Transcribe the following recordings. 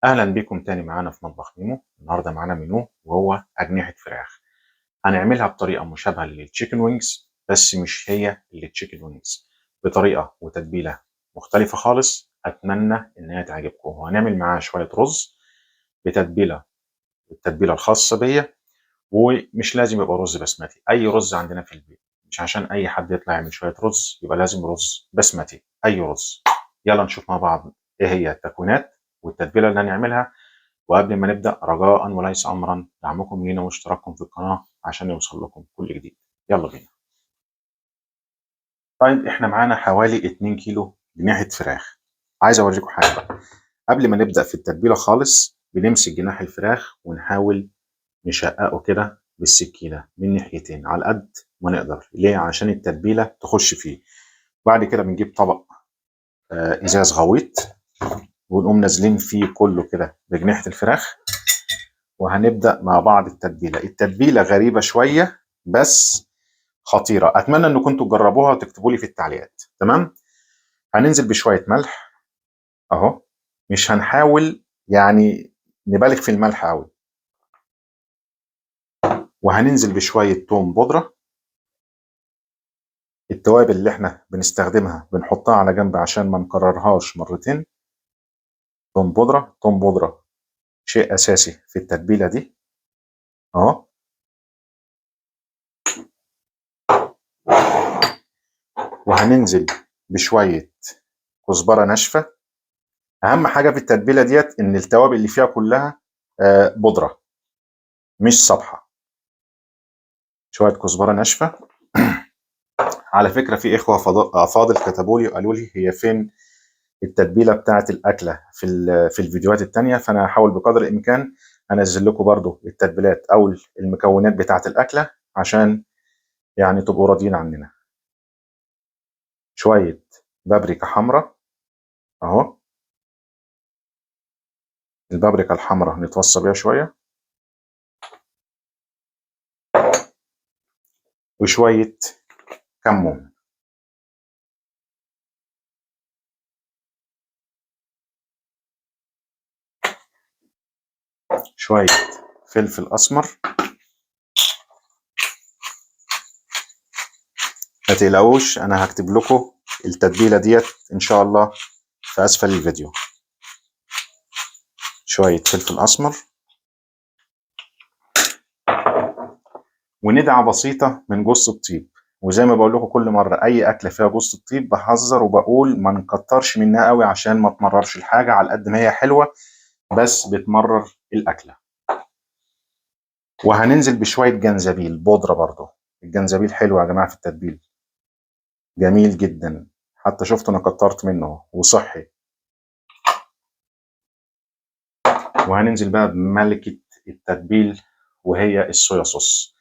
أهلا بكم تاني معانا في مطبخ ميمو. النهاردة معانا منو وهو أجنحة فراخ. هنعملها بطريقة مشابهة للتشيكن وينجز، بس مش هي التشيكن وينجز، بطريقة وتتبيلة مختلفة خالص. أتمنى إن هي تعجبكم. وهنعمل معاها شوية رز بتتبيلة، التتبيلة الخاصة بيا. ومش لازم يبقى رز بسمتي، أي رز عندنا في البيت، مش عشان أي حد يطلع يعمل شوية رز يبقى لازم رز بسمتي، أي رز. يلا نشوف مع بعض إيه هي التكوينات والتتبيلة اللي هنعملها. وقبل ما نبدأ رجاء وليس أمرا دعمكم لينا واشتراككم في القناة عشان يوصل لكم كل جديد. يلا بينا. طيب احنا معانا حوالي 2 كيلو جناحة فراخ. عايز اوريكم حاجة بقى. قبل ما نبدأ في التتبيلة خالص بنمسك جناح الفراخ ونحاول نشققه كده بالسكينة من ناحيتين على قد ما نقدر. ليه؟ عشان التتبيلة تخش فيه. بعد كده بنجيب طبق ازاز غويط ونقوم نازلين فيه كله كده بجناحة الفراخ. وهنبدأ مع بعض التتبيلة. التتبيلة غريبة شوية بس خطيرة. أتمنى أن كنتوا تجربوها وتكتبوا لي في التعليقات. تمام. هننزل بشوية ملح أهو. مش هنحاول يعني نبالغ في الملح أوي. وهننزل بشوية توم بودرة. التوابل اللي احنا بنستخدمها بنحطها على جنب عشان ما نكررهاش مرتين. توم بودرة، توم بودرة شيء أساسي في التتبيلة دي أهو. وهننزل بشوية كزبرة ناشفة. اهم حاجه في التتبيله ديت ان التوابل اللي فيها كلها بودره مش صبحه. شويه كزبره ناشفه. على فكره في اخوه افاضل كتبوا لي وقالوا لي هي فين التتبيله بتاعه الاكله في الفيديوهات التانية، فانا هحاول بقدر الامكان انزل لكم برضو التتبيلات او المكونات بتاعه الاكله عشان يعني تبقوا راضيين عننا. شويه بابريكا حمراء اهو. البابريكا الحمراء نتوصى بيها شويه. وشويه كمون. شويه فلفل اسمر. ما تقلقوش انا هكتب لكم التتبيله ديت ان شاء الله في اسفل الفيديو. شويه فلفل اسمر. وندعه بسيطه من جوز الطيب. وزي ما بقول لكم كل مره اي اكله فيها جوز الطيب بحذر وبقول ما نكترش منها قوي عشان ما تمررش الحاجه على قد ما هي حلوه بس بتمرر الاكله. وهننزل بشويه جنزبيل بودره برضو. الجنزبيل حلو يا جماعه في التتبيل، جميل جدا. حتى شفت انا كترت منه وصحي. وهننزل بقى بملكة التتبيل وهي الصويا صوص.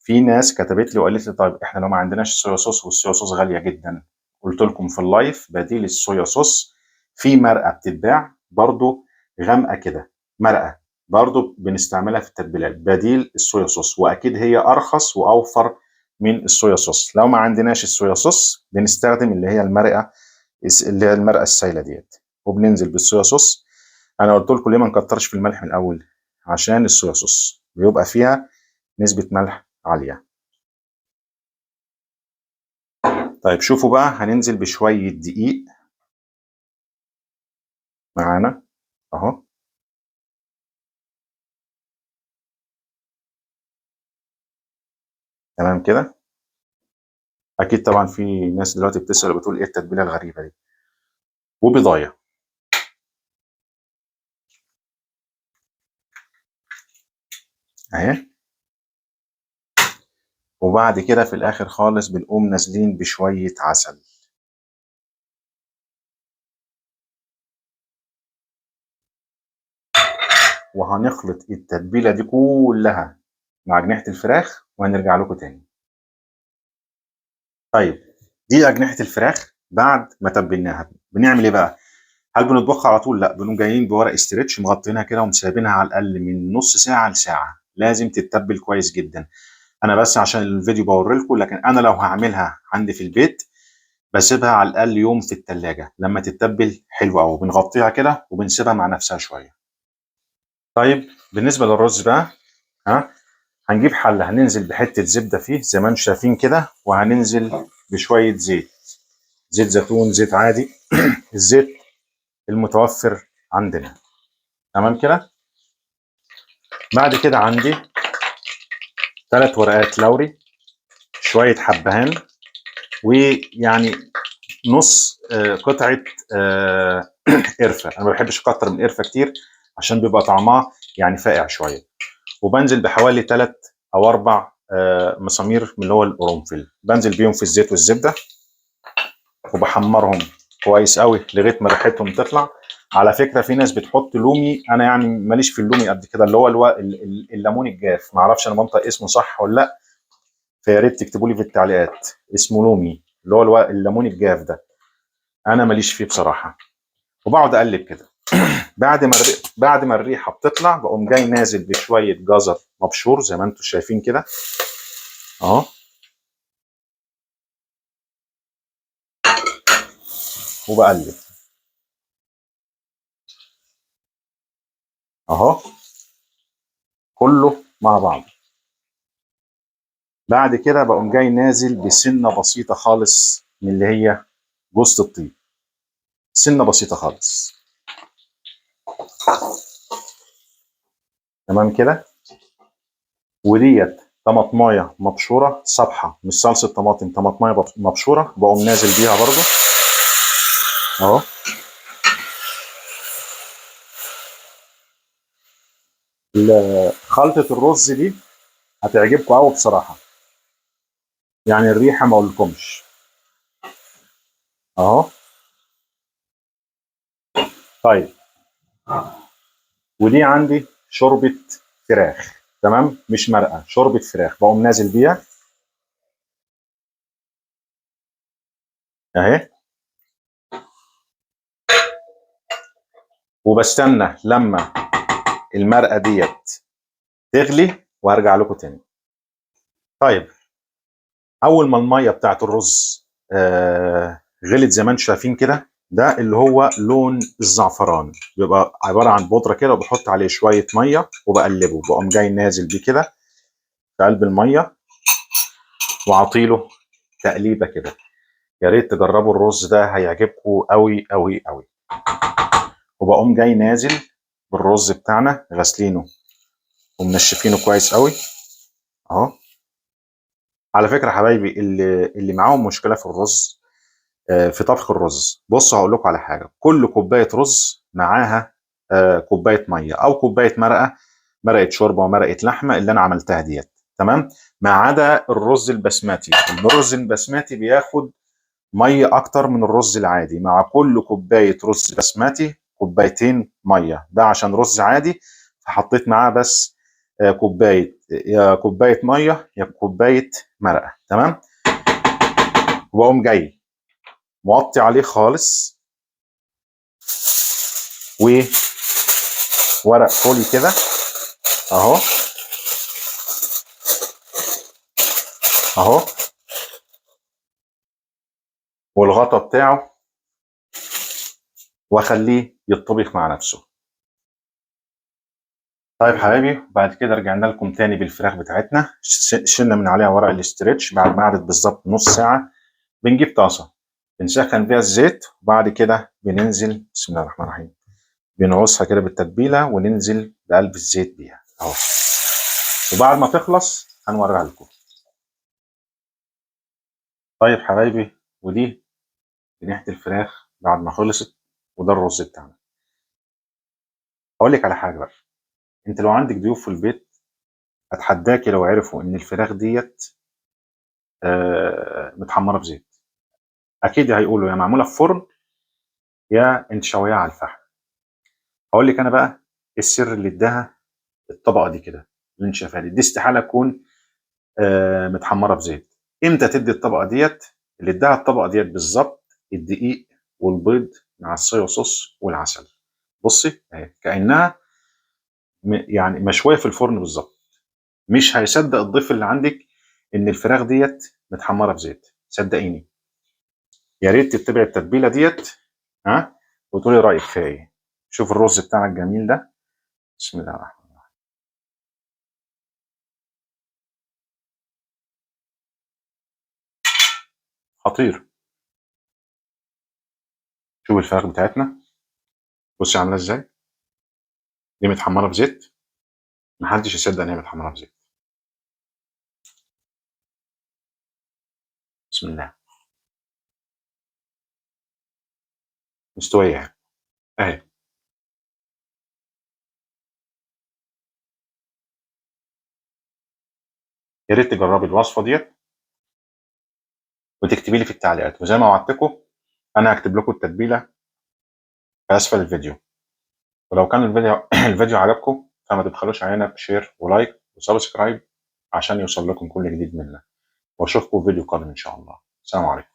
في ناس كتبت لي وقالت لي طيب احنا لو ما عندناش صويا صوص والصويا صوص غالية جدا، قلت لكم في اللايف بديل الصويا صوص في مرقة بتتباع برضو غامقة كده، مرقة برضو بنستعملها في التتبيلات بديل الصويا صوص، واكيد هي ارخص واوفر من الصويا صوص. لو ما عندناش الصويا صوص بنستخدم اللي هي المرقة، اللي هي المرقة السايلة ديت. وبننزل بالصويا صوص. انا قلت لكم ليه ما نكترش في الملح من الاول، عشان الصويا صوص بيبقى فيها نسبة ملح عالية. طيب شوفوا بقى هننزل بشوية دقيق معانا اهو. تمام كده. اكيد طبعا في ناس دلوقتي بتسأل وبتقول ايه التتبيلة الغريبة دي. وبيضاية اهي. وبعد كده في الاخر خالص بنقوم نازلين بشوية عسل. وهنخلط التتبيلة دي كلها مع جناحة الفراخ وهنرجع لكم تاني. طيب دي أجنحة الفراخ بعد ما تبلناها بنعمل ايه بقى؟ هل بنطبخها على طول؟ لا، بنقوم جايين بورق استرتش مغطينها كده ومسيبينها على الاقل من نص ساعه لساعه. لازم تتبل كويس جدا. انا بس عشان الفيديو بوري لكم، لكن انا لو هعملها عندي في البيت بسيبها على الاقل يوم في التلاجة لما تتبل حلو قوي. بنغطيها كده وبنسيبها مع نفسها شويه. طيب بالنسبه للرز بقى، هنجيب حله، هننزل بحته زبده فيه زي ما انتم شايفين كده، وهننزل بشويه زيت، زيت زيتون، زيت عادي الزيت المتوفر عندنا. تمام كده. بعد كده عندي 3 ورقات لوري، شويه حبهان، ويعني نص قطعه قرفه. انا ما بحبش اكتر من قرفه كتير عشان بيبقى طعمها يعني فاقع شويه. وبنزل بحوالي 3 أو 4 مسامير من اللي هو القرنفل، بنزل بيهم في الزيت والزبده، وبحمرهم كويس قوي لغايه ما ريحتهم تطلع. على فكره في ناس بتحط لومي، انا يعني ماليش في اللومي قد كده، اللي هو الليمون الجاف، ما اعرفش انا بنطق اسمه صح ولا لا، فيا ريت تكتبوا لي في التعليقات. اسمه لومي، اللي هو الليمون الجاف ده، انا ماليش فيه بصراحه. وبقعد اقلب كده. بعد ما الريحه بتطلع، بقوم جاي نازل بشويه جزر مبشور زي ما انتم شايفين كده اهو، وبقلب اهو كله مع بعض. بعد كده بقوم جاي نازل بسنه بسيطه خالص من اللي هي جوز الطيب، سنه بسيطه خالص. تمام كده. وديت طماطمايه مبشوره صبحه، مش صلصه طماطم، طماطمايه مبشوره، بقوم نازل بيها برضو اهو. خلطه الرز دي هتعجبكم قوي بصراحه، يعني الريحه ما اقولكمش اهو. طيب، ودي عندي شوربه فراخ، تمام، مش مرقه، شوربه فراخ، بقوم نازل بيها اهي، وبستنى لما المرقه ديت تغلي وهرجع لكم تاني. طيب، اول ما الميه بتاعت الرز غلت زي ما انتم شايفين كده، ده اللي هو لون الزعفران، بيبقى عباره عن بودره كده، وبحط عليه شويه ميه وبقلبه، بقوم جاي نازل بيه كده في قلب الميه، وعطيله تقليبه كده. يا ريت تجربوا الرز ده، هيعجبكم قوي قوي قوي. وبقوم جاي نازل بالرز بتاعنا، غاسلينه ومنشفينه كويس قوي اهو. على فكره حبايبي، اللي معاهم مشكله في الرز، في طبخ الرز، بصوا هقول لكم على حاجه، كل كوبايه رز معاها كوبايه ميه او كوبايه مرقه، مرقه شوربه ومرقه لحمه اللي انا عملتها ديت، تمام، ما عدا الرز البسمتي. الرز البسمتي بياخد ميه اكتر من الرز العادي، مع كل كوبايه رز بسمتي كوبايتين ميه، ده عشان رز عادي فحطيت معاه بس كوبايه، يا كوبايه ميه يا كوبايه مرقه، تمام. وبقوم جاي موطي عليه خالص، وورق فولي كده اهو اهو، والغطا بتاعه، واخليه يطبخ مع نفسه. طيب حبايبي، بعد كده رجعنا لكم تاني بالفراخ بتاعتنا، شلنا من عليها ورق الاسترتش. بعد ما قعدت بالظبط نص ساعه، بنجيب طاسه بنسخن فيها الزيت، وبعد كده بننزل بسم الله الرحمن الرحيم، بنعوصها كده بالتتبيله وننزل بقلب الزيت بيها اهو. وبعد ما تخلص هنوريها لكم. طيب حبايبي، ودي جناحة الفراخ بعد ما خلصت، وده الرز بتاعنا. اقول لك على حاجه بقى، انت لو عندك ضيوف في البيت، اتحداكي لو عرفوا ان الفراخ ديت متحمره في زيت، اكيد هيقولوا يا معموله في فرن يا انت شويها على الفحم. اقول لك انا بقى السر اللي اداها الطبقه دي كده، اللي انت شايفها دي استحاله تكون متحمره في زيت. امتى تدي الطبقه ديت؟ اللي اداها الطبقه ديت بالظبط الدقيق والبيض مع الصويا صوص والعسل. بصي اهي كانها يعني مشويه في الفرن بالظبط. مش هيصدق الضيف اللي عندك ان الفراخ ديت متحمره في زيت، صدقيني. يا ريت تتبع التتبيله ديت، ها، وتقولي رايك فيها ايه. شوف الرز بتاعنا الجميل ده بسم الله الرحمن الرحيم. خطير. شوف الفراخ بتاعتنا، بصي عامله ازاي، دي متحمره في زيت، محدش يصدق ان هي متحمره في زيت. بسم الله. مستويه يعني اهي. يا ريت تجربي الوصفه ديت وتكتبي لي في التعليقات، وزي ما وعدتكم انا هكتب لكم التتبيله في اسفل الفيديو. ولو كان الفيديو الفيديو عجبكم فما تبخلوش علينا بشير ولايك وسبسكرايب عشان يوصل لكم كل جديد منا، واشوفكم في فيديو قادم ان شاء الله. السلام عليكم.